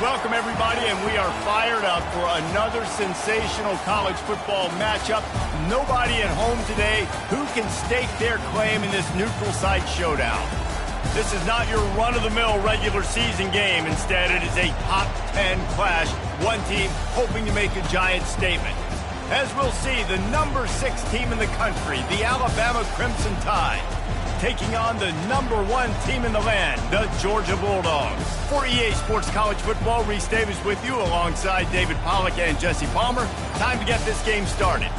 Welcome, everybody, and we are fired up for another sensational college football matchup. Nobody at home today who can stake their claim in this neutral site showdown. This is not your run-of-the-mill regular season game. Instead, it is a top 10 clash, one team hoping to make a giant statement. As we'll see, the number 6 team in the country, the Alabama Crimson Tide, taking on the number 1 team in the land, the Georgia Bulldogs. For EA Sports College Football, Reese Davis with you alongside David Pollack and Jesse Palmer. Time to get this game started.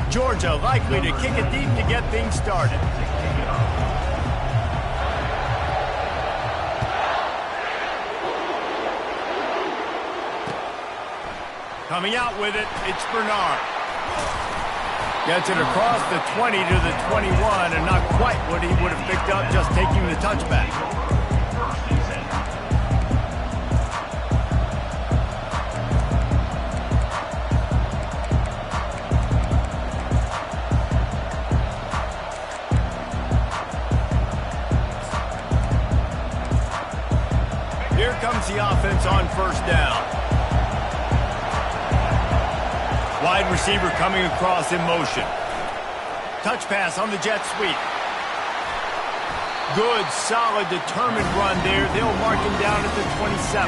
Georgia likely to kick it deep to get things started. Coming out with it, it's Bernard. Gets it across the 20 to the 21, and not quite what he would have picked up just taking the touchback. Here comes the offense on first down. Wide receiver coming across in motion. Touch pass on the jet sweep. Good, solid, determined run there. They'll mark him down at the 27.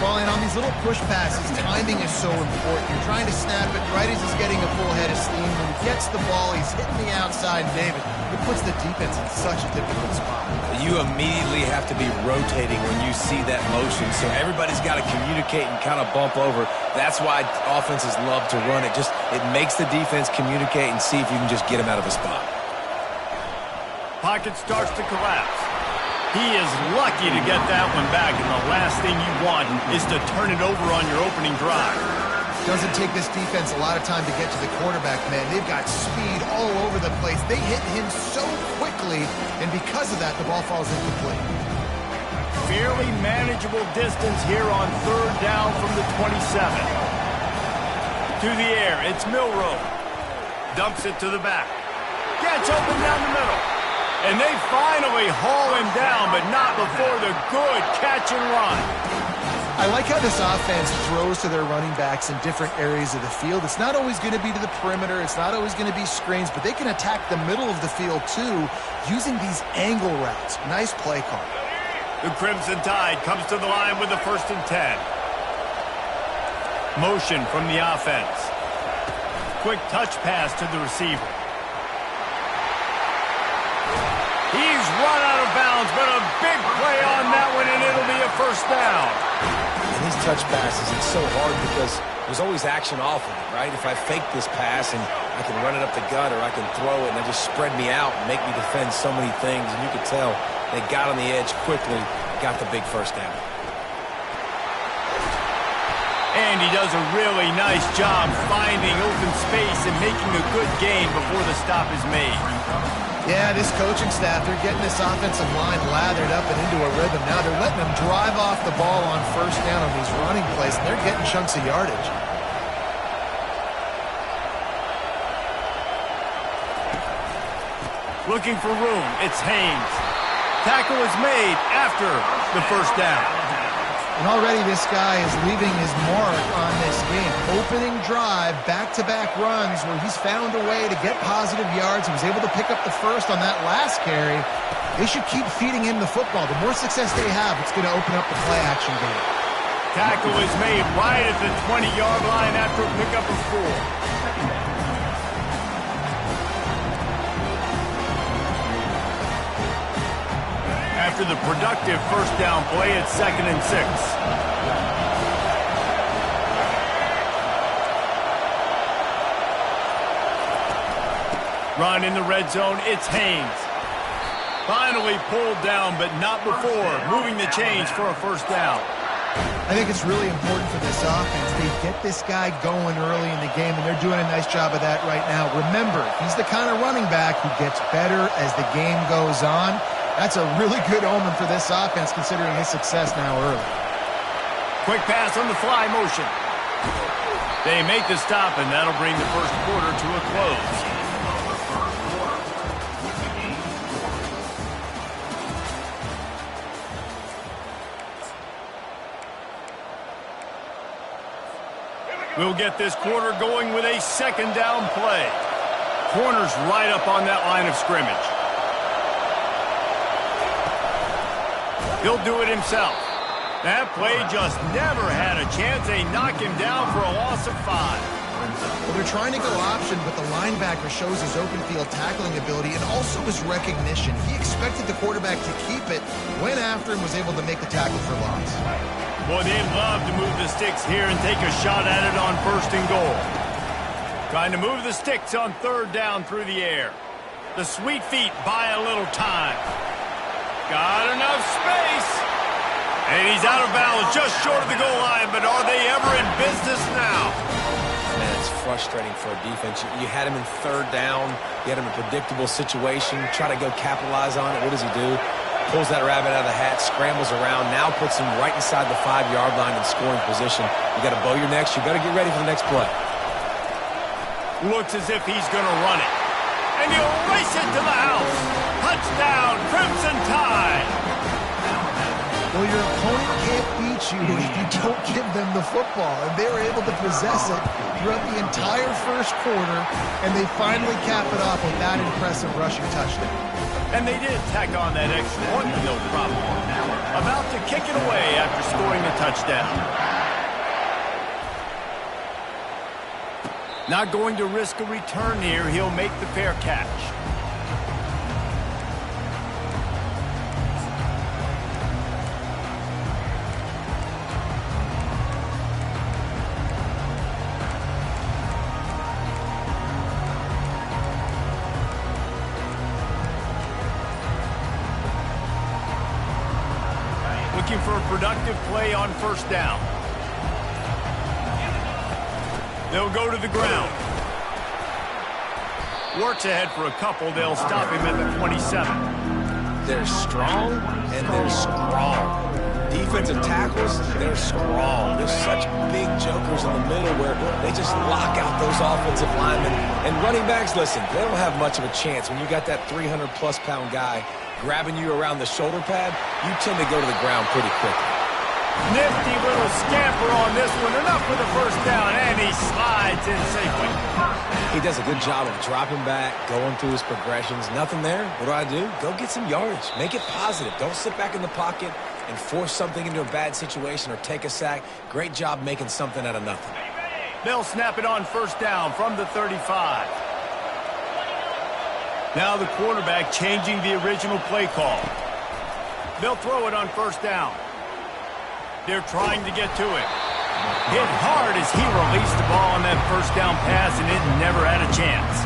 Well, and on these little push passes, timing is so important. You're trying to snap it right as he's getting a full head of steam. When he gets the ball, he's hitting the outside, David. It puts the defense in such a difficult spot. You immediately have to be rotating when you see that motion, so everybody's got to communicate and kind of bump over. That's why offenses love to run it. It makes the defense communicate and see if you can just get him out of a spot. Pocket starts to collapse. He is lucky to get that one back, and the last thing you want is to turn it over on your opening drive. Doesn't take this defense a lot of time to get to the quarterback, man. They've got speed all over the place. They hit him so quickly, and because of that, the ball falls incomplete. Fairly manageable distance here on third down from the 27. To the air, it's Milroe. Dumps it to the back. Gets open down the middle. And they finally haul him down, but not before the good catch and run. I like how this offense throws to their running backs in different areas of the field. It's not always going to be to the perimeter. It's not always going to be screens, but they can attack the middle of the field, too, using these angle routes. Nice play call. The Crimson Tide comes to the line with the 1st and 10. Motion from the offense. Quick touch pass to the receiver. He's run out of bounds, but a big play on that one, and it'll be a 1st down. And these touch passes, it's so hard because there's always action off of it, right? If I fake this pass and I can run it up the gut or I can throw it and they just spread me out and make me defend so many things, and you can tell they got on the edge quickly, got the big 1st down. And he does a really nice job finding open space and making a good gain before the stop is made. Yeah, this coaching staff, they're getting this offensive line lathered up and into a rhythm. Now they're letting them drive off the ball on 1st down on these running plays, and they're getting chunks of yardage. Looking for room, it's Haynes. Tackle is made after the 1st down. And already this guy is leaving his mark on this game. Opening drive, back-to-back runs where he's found a way to get positive yards. He was able to pick up the 1st on that last carry. They should keep feeding him the football. The more success they have, it's going to open up the play-action game. Tackle is made right at the 20-yard line after a pickup of 4. After the productive 1st down play, it's 2nd and 6. Run in the red zone, it's Haynes. Finally pulled down, but not before moving the chains for a 1st down. I think it's really important for this offense. They get this guy going early in the game, and they're doing a nice job of that right now. Remember, he's the kind of running back who gets better as the game goes on. That's a really good omen for this offense, considering his success now early. Quick pass on the fly motion. They make the stop, and that'll bring the first quarter to a close. We'll get this quarter going with a second down play. Corner's right up on that line of scrimmage. He'll do it himself. That play just never had a chance. They knock him down for a loss of 5. Well, they're trying to go option, but the linebacker shows his open field tackling ability and also his recognition. He expected the quarterback to keep it, went after and was able to make the tackle for loss. Boy, they love to move the sticks here and take a shot at it on 1st and goal. Trying to move the sticks on 3rd down through the air. The sweet feet buy a little time. Got enough space. And he's out of bounds just short of the goal line, but are they ever in business now? Man, it's frustrating for a defense. You had him in 3rd down. You had him in a predictable situation. Try to go capitalize on it. What does he do? Pulls that rabbit out of the hat, scrambles around, now puts him right inside the 5-yard line in scoring position. You got to bow your necks. You better get ready for the next play. Looks as if he's going to run it. And he'll race it to the house. Touchdown, Crimson Tide. Well, your opponent can't beat you if you don't give them the football. And they were able to possess it throughout the entire first quarter, and they finally cap it off with that impressive rushing touchdown. And they did tack on that extra point with no problem. About to kick it away after scoring the touchdown. Not going to risk a return here. He'll make the fair catch. Looking for a productive play on 1st down. They'll go to the ground. Works ahead for a couple. They'll stop him at the 27. They're strong and they're strong. Defensive tackles, they're strong. They're such big jokers in the middle where they just lock out those offensive linemen. And running backs, listen, they don't have much of a chance. When you got that 300-plus pound guy grabbing you around the shoulder pad, you tend to go to the ground pretty quickly. Nifty little scamper on this one. Enough for the 1st down, and he slides in safely. He does a good job of dropping back, going through his progressions. Nothing there. What do? Go get some yardage. Make it positive. Don't sit back in the pocket and force something into a bad situation or take a sack. Great job making something out of nothing. They'll snap it on 1st down from the 35. Now the quarterback changing the original play call. They'll throw it on 1st down. They're trying to get to it. Hit hard as he released the ball on that 1st down pass, and it never had a chance.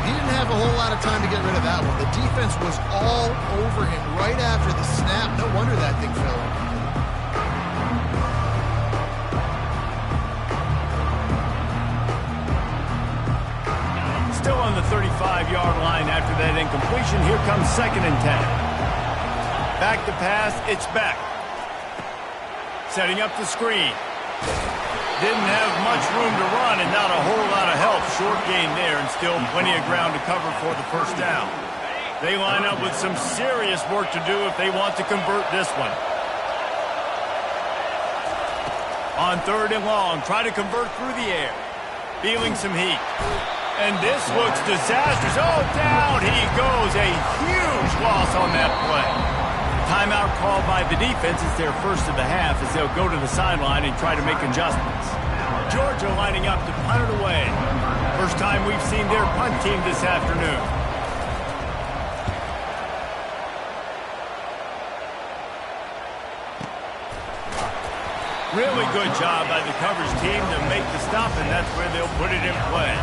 He didn't have a whole lot of time to get rid of that one. The defense was all over him right after the snap. No wonder that thing fell. Still on the 35-yard line after that incompletion. Here comes 2nd and 10. Back to pass. It's back. Setting up the screen. Didn't have much room to run and not a whole lot of help. Short gain there and still plenty of ground to cover for the 1st down. They line up with some serious work to do if they want to convert this one. On 3rd and long, try to convert through the air. Feeling some heat. And this looks disastrous. Oh, down he goes. A huge loss on that play. Timeout called by the defense. It's their 1st of the half as they'll go to the sideline and try to make adjustments. Georgia lining up to punt it away. First time we've seen their punt team this afternoon. Really good job by the coverage team to make the stop, and that's where they'll put it in play.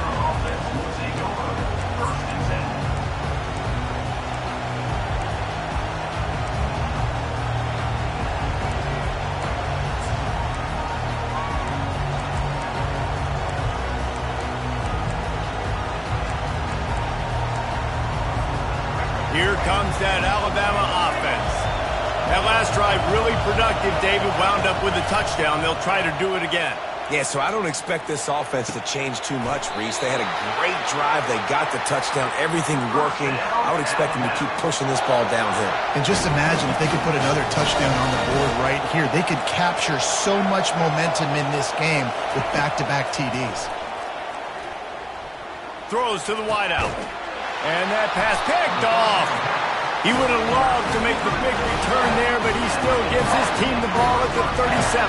Here comes that Alabama offense. That last drive really productive. David wound up with a touchdown. They'll try to do it again. Yeah, so I don't expect this offense to change too much, Reese. They had a great drive. They got the touchdown. Everything working. I would expect them to keep pushing this ball downhill. And just imagine if they could put another touchdown on the board right here. They could capture so much momentum in this game with back-to-back TDs. Throws to the wideout. And that pass picked off. He would have loved to make the big return there, but he still gives his team the ball at the 37.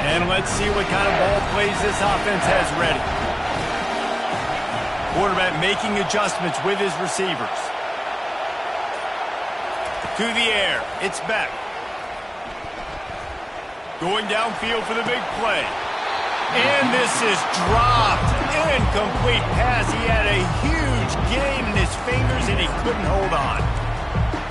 And let's see what kind of ball plays this offense has ready. Quarterback making adjustments with his receivers. To the air. It's Beck. Going downfield for the big play. And this is dropped. Incomplete pass. He had a huge gain in his fingers, and he couldn't hold on.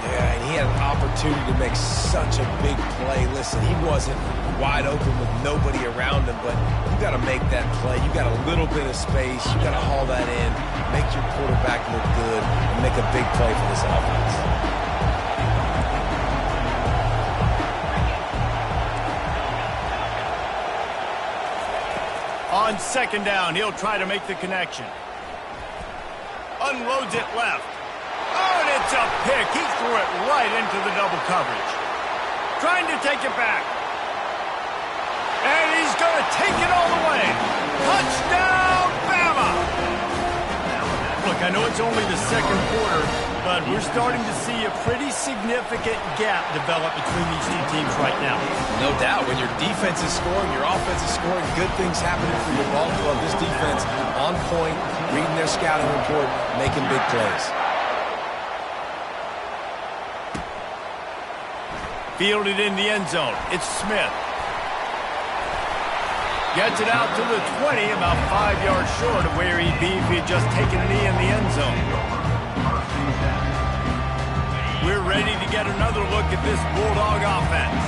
Yeah, and he had an opportunity to make such a big play. Listen, he wasn't wide open with nobody around him, but you got to make that play. You got a little bit of space. You got to haul that in, make your quarterback look good, and make a big play for this offense. On second down, he'll try to make the connection. Unloads it left. Oh, and it's a pick. He threw it right into the double coverage. Trying to take it back. And he's going to take it all the way. Touchdown, Bama! Look, I know it's only the second quarter, but we're starting to see a pretty significant gap develop between these two teams right now. No doubt. When your defense is scoring, your offense is scoring, good things happening for your ball club. This defense on point, reading their scouting report, making big plays. Fielded in the end zone. It's Smith. Gets it out to the 20, about 5 yards short of where he'd be if he had just taken a knee in the end zone. We're ready to get another look at this Bulldog offense.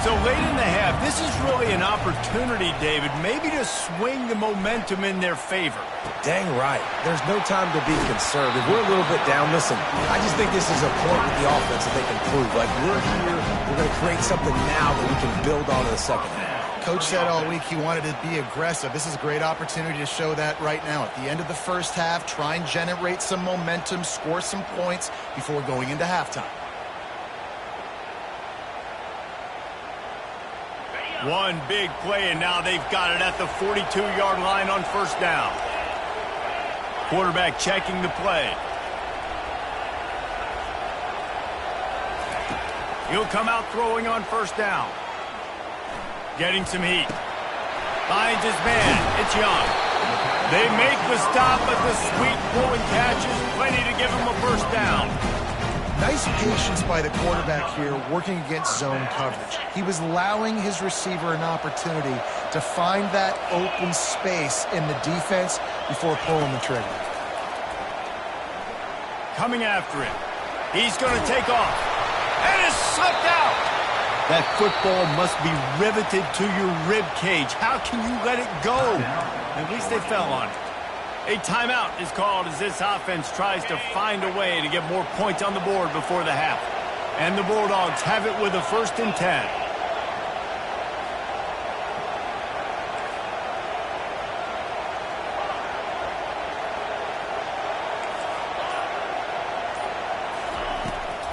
So late in the half, this is really an opportunity, David, maybe to swing the momentum in their favor. Dang right. There's no time to be conservative. We're a little bit down. Listen, I just think this is a point with the offense that they can prove. Like, we're here, we're going to create something now that we can build on in the second half. Coach said all week he wanted to be aggressive. This is a great opportunity to show that right now. At the end of the first half, try and generate some momentum, score some points before going into halftime. One big play, and now they've got it at the 42-yard line on first down. Quarterback checking the play. He'll come out throwing on first down. Getting some heat. Finds his man. It's Young. They make the stop, but the sweet pulling catch is plenty to give him a first down. Nice patience by the quarterback here working against zone coverage. He was allowing his receiver an opportunity to find that open space in the defense before pulling the trigger. Coming after it. He's going to take off. And it's slipped out. That football must be riveted to your rib cage. How can you let it go? At least they fell on it. A timeout is called as this offense tries to find a way to get more points on the board before the half. And the Bulldogs have it with a 1st and 10.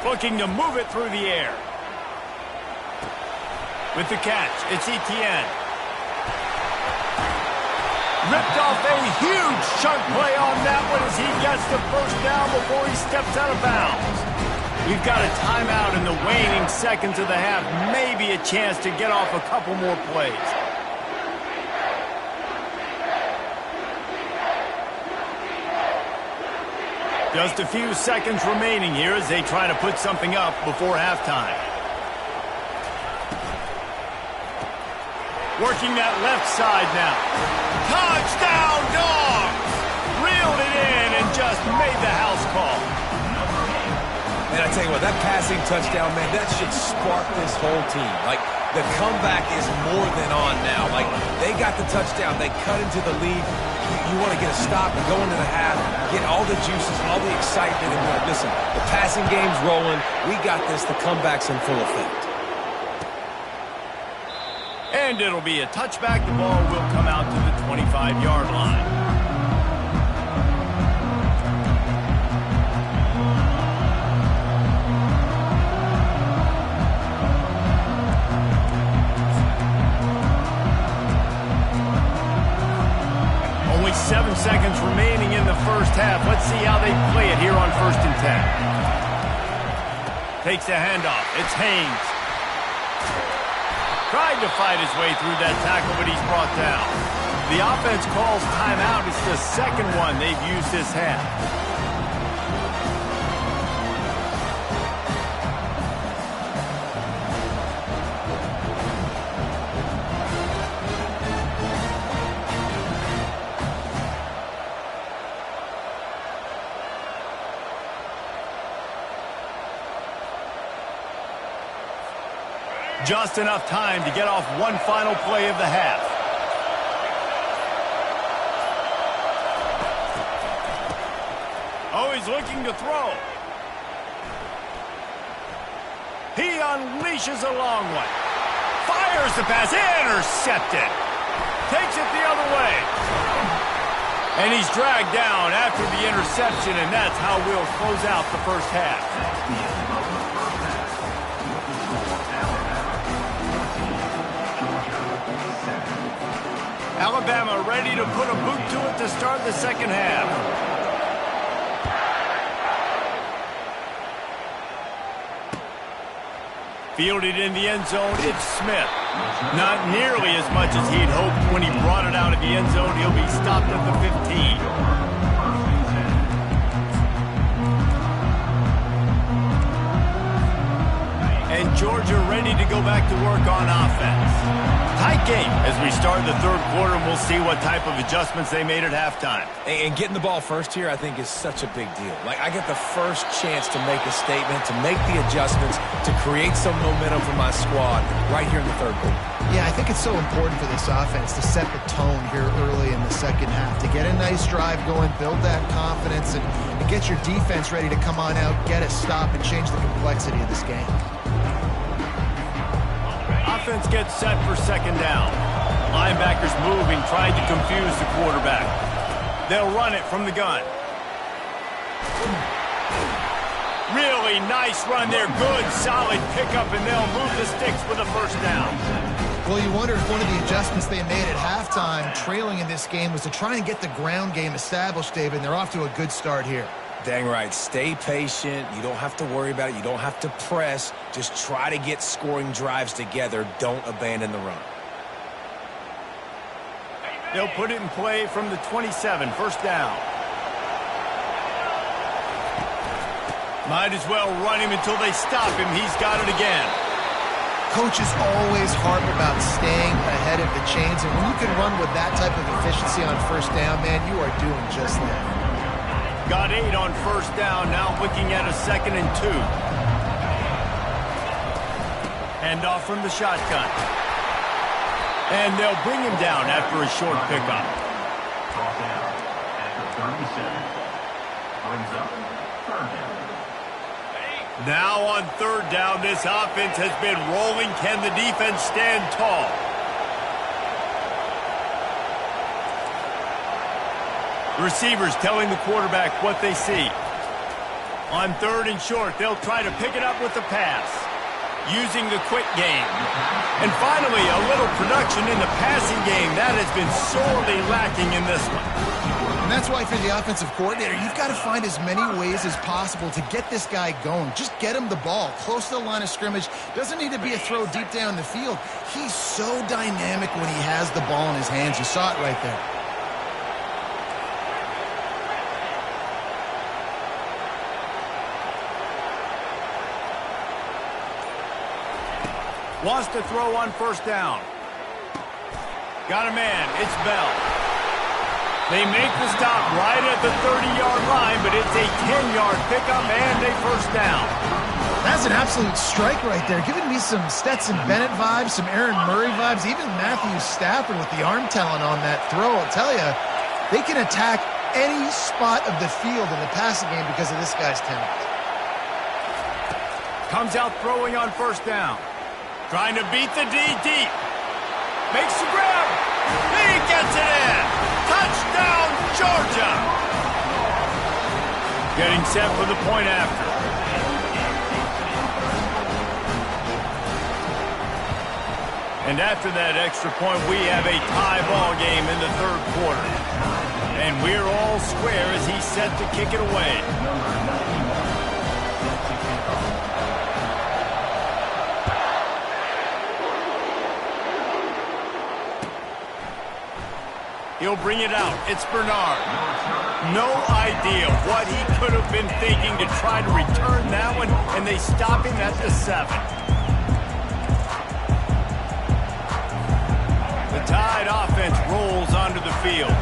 Looking to move it through the air. With the catch, it's Etienne. Ripped off a huge chunk play on that one as he gets the first down before he steps out of bounds. We've got a timeout in the waning seconds of the half. Maybe a chance to get off a couple more plays. Just a few seconds remaining here as they try to put something up before halftime. Working that left side now. Touchdown, Dogs! Reeled it in and just made the house call. Man, I tell you what, that passing touchdown, man, that should spark this whole team. Like, the comeback is more than on now. Like, they got the touchdown. They cut into the lead. You you want to get a stop and go into the half, get all the juices and all the excitement, and be like, listen, the passing game's rolling. We got this. The comeback's in full effect. And it'll be a touchback. The ball will come out to the 25-yard line. Only 7 seconds remaining in the first half. Let's see how they play it here on 1st and 10. Takes a handoff. It's Haynes. Tried to fight his way through that tackle, but he's brought down. The offense calls timeout. It's the second one they've used this half. Just enough time to get off one final play of the half. Oh, he's looking to throw. He unleashes a long one. Fires the pass. Intercepted. Takes it the other way. And he's dragged down after the interception, and that's how we'll close out the first half. Alabama ready to put a boot to it to start the second half. Fielded in the end zone, it's Smith. Not nearly as much as he'd hoped when he brought it out of the end zone. He'll be stopped at the 15. And Georgia ready to go back to work on offense. Tight game as we start the third quarter, and we'll see what type of adjustments they made at halftime. And getting the ball first here, I think, is such a big deal. Like, I get the first chance to make a statement, to make the adjustments, to create some momentum for my squad right here in the third quarter. Yeah, I think it's so important for this offense to set the tone here early in the second half, to get a nice drive going, build that confidence, and get your defense ready to come on out, get a stop, and change the complexity of this game. Offense gets set for second down. Linebackers moving, trying to confuse the quarterback. They'll run it from the gun. Really nice run there. Good, solid pickup, and they'll move the sticks for the first down. Well, you wonder if one of the adjustments they made at halftime, trailing in this game, was to try and get the ground game established, David, and they're off to a good start here. Dang right. Stay patient. You don't have to worry about it. You don't have to press. Just try to get scoring drives together. Don't abandon the run. They'll put it in play from the 27, first down. Might as well run him until they stop him. He's got it again. Coaches always harp about staying ahead of the chains, and when you can run with that type of efficiency on first down, man, you are doing just that. Got 8 on first down, now looking at a 2nd and 2. Hand off from the shotgun. And they'll bring him down after a short pickup. Brought down at the 37. Brings up third down. Now on third down, this offense has been rolling. Can the defense stand tall? Receivers telling the quarterback what they see. On third and short, they'll try to pick it up with the pass, using the quick game. And finally, a little production in the passing game. That has been sorely lacking in this one. And that's why for the offensive coordinator, you've got to find as many ways as possible to get this guy going. Just get him the ball close to the line of scrimmage. Doesn't need to be a throw deep down the field. He's so dynamic when he has the ball in his hands. You saw it right there. Wants to throw on first down. Got a man. It's Bell. They make the stop right at the 30-yard line, but it's a 10-yard pickup and a first down. That's an absolute strike right there. Giving me some Stetson Bennett vibes, some Aaron Murray vibes, even Matthew Stafford with the arm talent on that throw. I'll tell you, They can attack any spot of the field in the passing game because of this guy's talent. Comes out throwing on first down. Trying to beat the D deep. Makes the grab. He gets it in. Touchdown, Georgia. Getting set for the point after. And after that extra point, we have a tie ball game in the third quarter. And we're all square as he's set to kick it away. He'll bring it out. It's Bernard. No idea what he could have been thinking to try to return that one, and they stop him at the 7. The Tide offense rolls onto the field.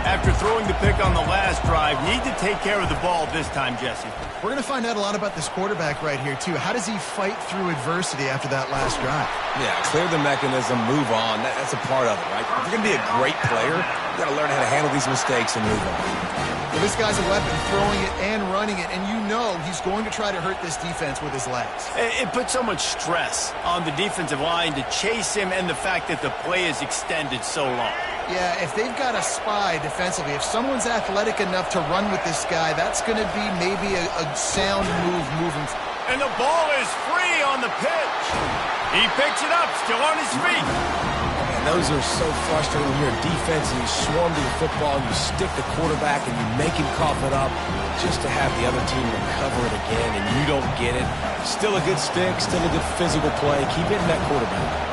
After throwing the pick on the last drive, need to take care of the ball this time, Jesse. We're going to find out a lot about this quarterback right here, too. How does he fight through adversity after that last drive? Yeah, clear the mechanism, move on. That's a part of it, right? If you're going to be a great player, you got to learn how to handle these mistakes and move on. Well, this guy's a weapon, throwing it and running it, and you know he's going to try to hurt this defense with his legs. It puts so much stress on the defensive line to chase him, and the fact that the play is extended so long. Yeah, if they've got a spy defensively, if someone's athletic enough to run with this guy, that's going to be maybe a sound move moving. And the ball is free on the pitch. He picks it up, still on his feet. And those are so frustrating when you're a defense and you swarm to the football and you stick the quarterback and you make him cough it up just to have the other team recover it again and you don't get it. Still a good stick, still a good physical play. Keep hitting that quarterback.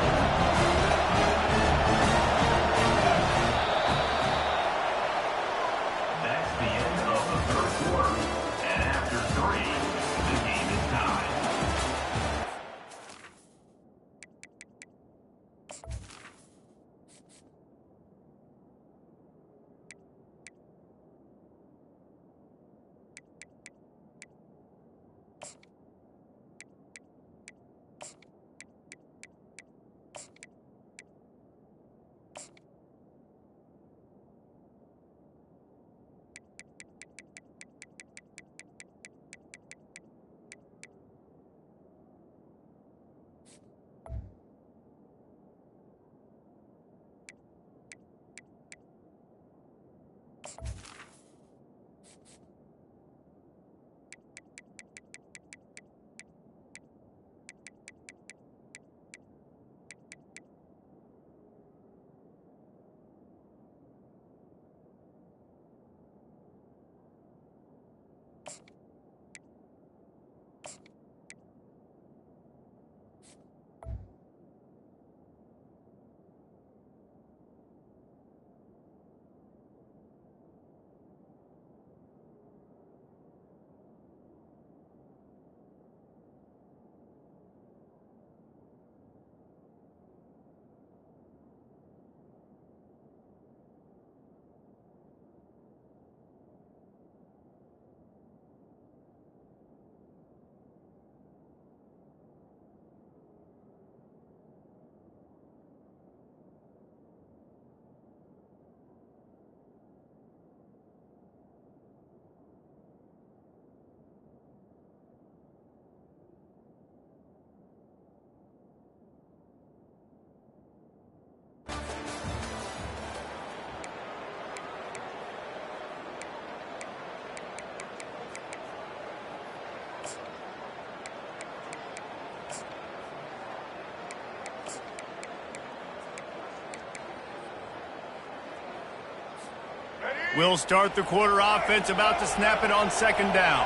We'll start the quarter. Offense about to snap it on second down.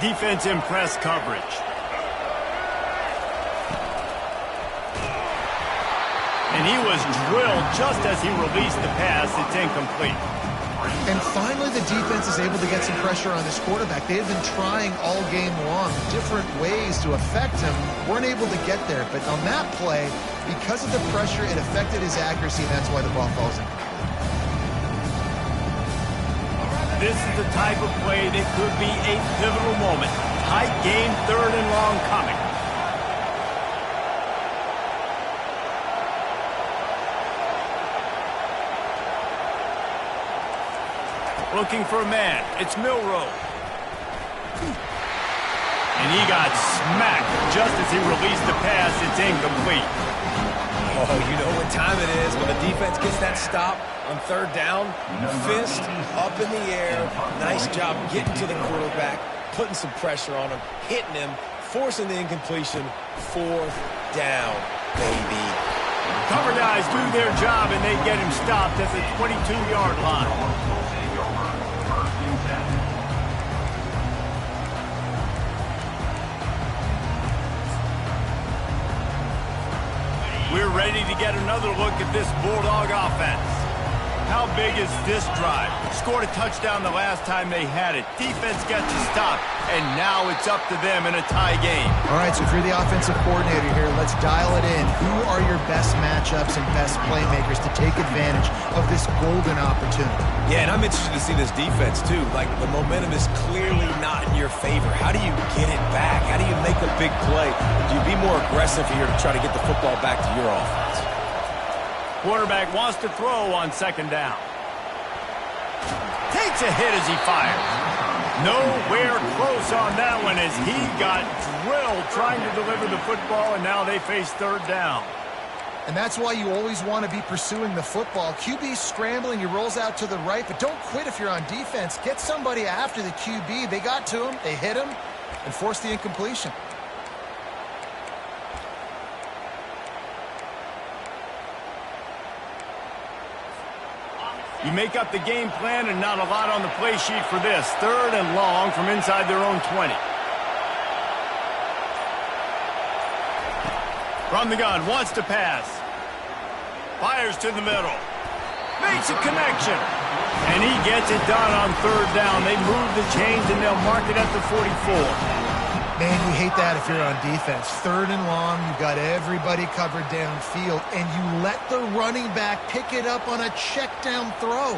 Defense in press coverage. And he was drilled just as he released the pass. It's incomplete. And finally, the defense is able to get some pressure on this quarterback. They have been trying all game long different ways to affect him. Weren't able to get there. But on that play, because of the pressure, it affected his accuracy, and that's why the ball falls in. This is the type of play that could be a pivotal moment. Tight game, third and long coming. Looking for a man. It's Milrow. And he got smacked just as he released the pass. It's incomplete. Oh, you know what time it is when the defense gets that stop on third down. Fist up in the air. Nice job getting to the quarterback, putting some pressure on him, hitting him, forcing the incompletion. Fourth down, baby. Cover guys do their job, and they get him stopped at the 22-yard line. We're ready to get another look at this Bulldog offense. How big is this drive? Scored a touchdown the last time they had it. Defense gets a stop, and now it's up to them in a tie game. All right, so if you're the offensive coordinator here, let's dial it in. Who are your best matchups and best playmakers to take advantage of this golden opportunity? Yeah, and I'm interested to see this defense, too. Like, the momentum is clearly not in your favor. How do you get it back? How do you make a big play? Do you be more aggressive here to try to get the football back to your offense? Quarterback wants to throw on second down. Takes a hit as he fires. Nowhere close on that one as he got drilled trying to deliver the football, and now they face third down. And that's why you always want to be pursuing the football. QB's scrambling, he rolls out to the right, but don't quit if you're on defense. Get somebody after the QB. They got to him, they hit him, and forced the incompletion. You make up the game plan and not a lot on the play sheet for this. Third and long from inside their own 20. From the gun, wants to pass. Fires to the middle. Makes a connection. And he gets it done on third down. They move the chains and they'll mark it at the 44. Man, you hate that if you're on defense. Third and long, you've got everybody covered downfield, and you let the running back pick it up on a check down throw.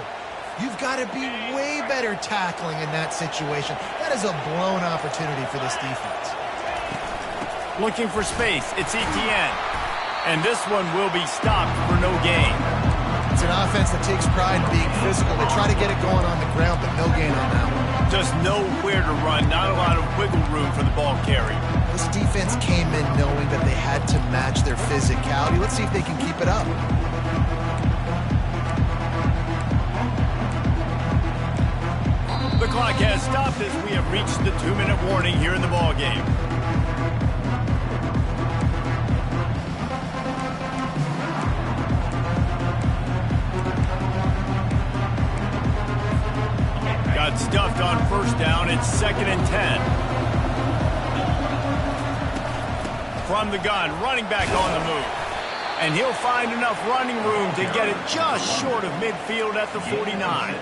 You've got to be way better tackling in that situation. That is a blown opportunity for this defense. Looking for space, it's Etienne. And this one will be stopped for no gain. It's an offense that takes pride in being physical. They try to get it going on the ground, but no gain on that one. Just nowhere to run, not a lot of wiggle room for the ball carrier. This defense came in knowing that they had to match their physicality. Let's see if they can keep it up. The clock has stopped as we have reached the 2-minute warning here in the ball game. Got stuffed on first down. It's 2nd and 10. From the gun, running back on the move. And he'll find enough running room to get it just short of midfield at the 49.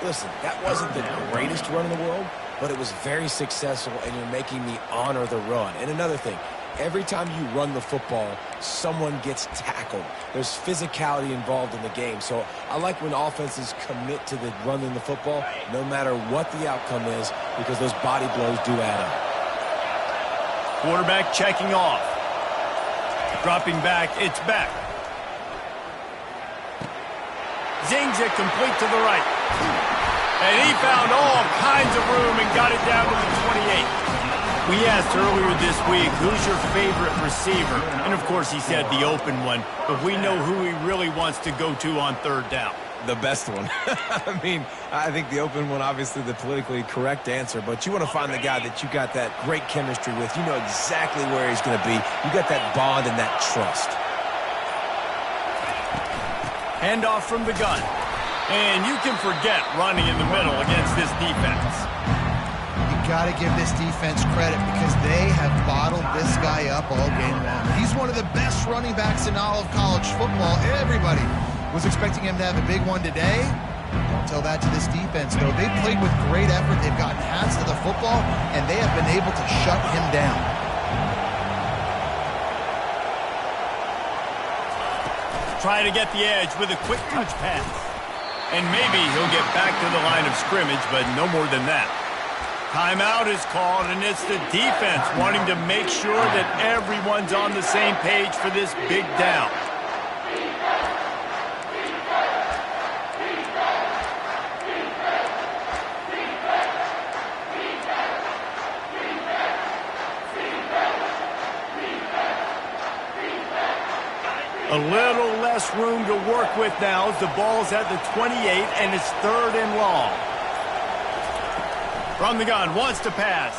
Listen, that wasn't the greatest run in the world, but it was very successful, and you're making me honor the run. And another thing, every time you run the football, someone gets tackled. There's physicality involved in the game. So I like when offenses commit to the running the football, no matter what the outcome is, because those body blows do add up. Quarterback checking off. Dropping back, it's back. Zings it complete to the right. And he found all kinds of room and got it down to the 28. We asked earlier this week, who's your favorite receiver? And, of course, he said the open one. But we know who he really wants to go to on third down. The best one. I mean, I think the open one, obviously the politically correct answer, but you want to find the guy that you got that great chemistry with. You know exactly where he's going to be. You got that bond and that trust. Handoff from the gun. And you can forget running in the middle against this defense. You got to give this defense credit because they have bottled this guy up all game long. He's one of the best running backs in all of college football. Everybody was expecting him to have a big one today. Don't tell that to this defense, though. They've played with great effort. They've gotten hands to the football, and they have been able to shut him down. Try to get the edge with a quick touch pass. And maybe he'll get back to the line of scrimmage, but no more than that. Timeout is called, and it's the defense wanting to make sure that everyone's on the same page for this big down. A little less room to work with now as the ball's at the 28 and it's 3rd and long. From the gun, wants to pass.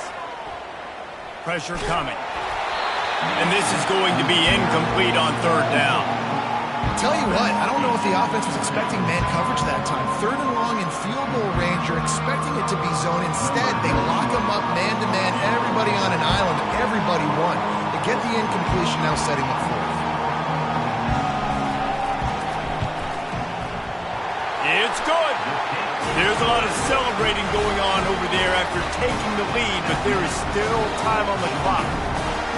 Pressure coming. And this is going to be incomplete on 3rd down. Tell you what, I don't know if the offense was expecting man coverage that time. 3rd and long in field goal range, you're expecting it to be zone. Instead, they lock them up man-to-man, everybody on an island, everybody won. They get the incompletion, now setting up 4th. It's good. There's a lot of celebrating going on over there after taking the lead, but there is still time on the clock.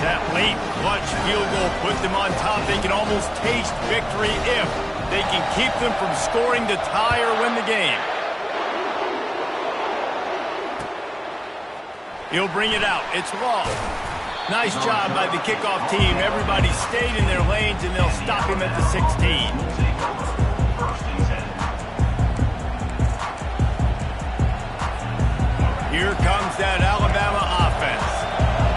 That late clutch field goal put them on top. They can almost taste victory if they can keep them from scoring to tie or win the game. He'll bring it out. It's long. Nice job by the kickoff team. Everybody stayed in their lanes, and they'll stop him at the 16. Here comes that Alabama offense.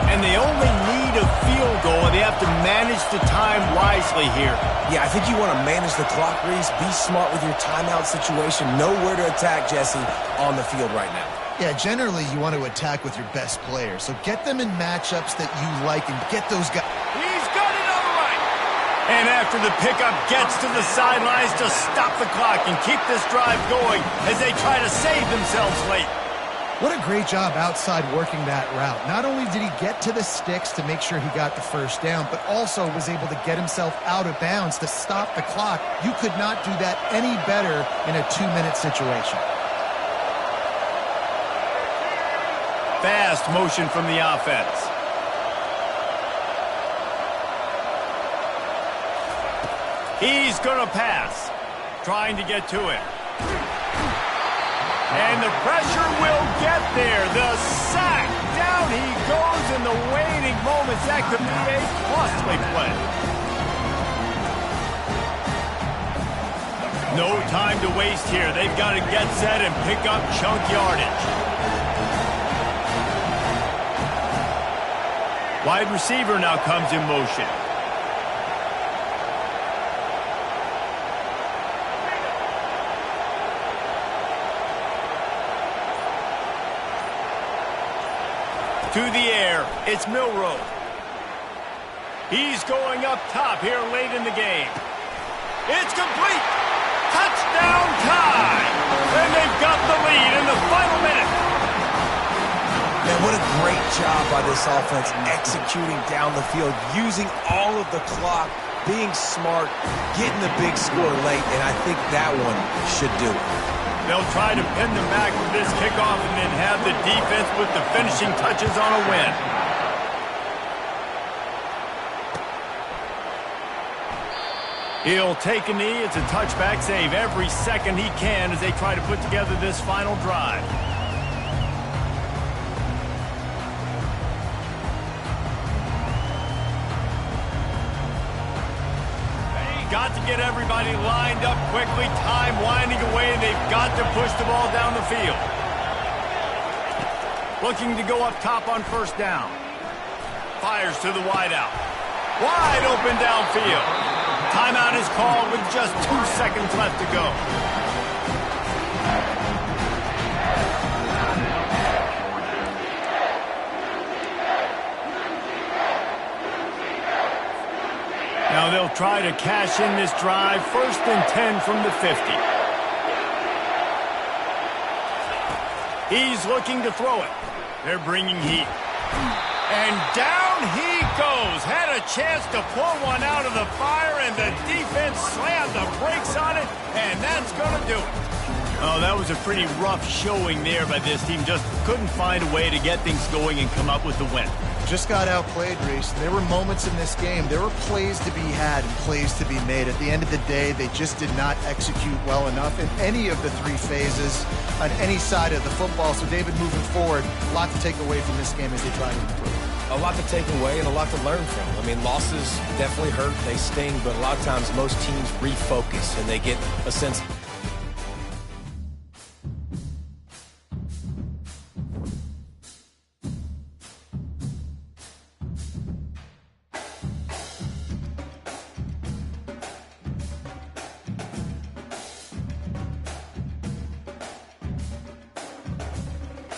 And they only need a field goal, and they have to manage the time wisely here. Yeah, I think you want to manage the clock, Reese. Be smart with your timeout situation. Know where to attack, Jesse, on the field right now. Yeah, generally you want to attack with your best players. So get them in matchups that you like and get those guys. He's got it on the right. And after the pickup gets to the sidelines to stop the clock and keep this drive going as they try to save themselves late. What a great job outside working that route. Not only did he get to the sticks to make sure he got the 1st down, but also was able to get himself out of bounds to stop the clock. You could not do that any better in a 2-minute situation. Fast motion from the offense. He's going to pass. Trying to get to it. And the pressure will get there. The sack. Down he goes in the waning moments. That could be a costly play. No time to waste here. They've got to get set and pick up chunk yardage. Wide receiver now comes in motion. To the air, it's Milroe. He's going up top here late in the game. It's complete. Touchdown tie. And they've got the lead in the final minute. Man, what a great job by this offense executing down the field, using all of the clock, being smart, getting the big score late, and I think that one should do it. They'll try to pin them back with this kickoff and then have the defense put the finishing touches on a win. He'll take a knee. It's a touchback save every second he can as they try to put together this final drive. Got to get everybody lined up quickly. Time winding away, and they've got to push the ball down the field. Looking to go up top on 1st down. Fires to the wideout. Wide open downfield. Timeout is called with just 2 seconds left to go. Now they'll try to cash in this drive. 1st and 10 from the 50. He's looking to throw it. They're bringing heat. And down he goes. Had a chance to pull one out of the fire, and the defense slammed the brakes on it, and that's going to do it. Oh, that was a pretty rough showing there by this team. Just couldn't find a way to get things going and come up with the win. Just got outplayed, Reese. There were moments in this game. There were plays to be had and plays to be made. At the end of the day, they just did not execute well enough in any of the 3 phases on any side of the football. So, David, moving forward, a lot to take away from this game as they try to improve. A lot to take away and a lot to learn from. I mean, losses definitely hurt. They sting, but a lot of times most teams refocus and they get a sense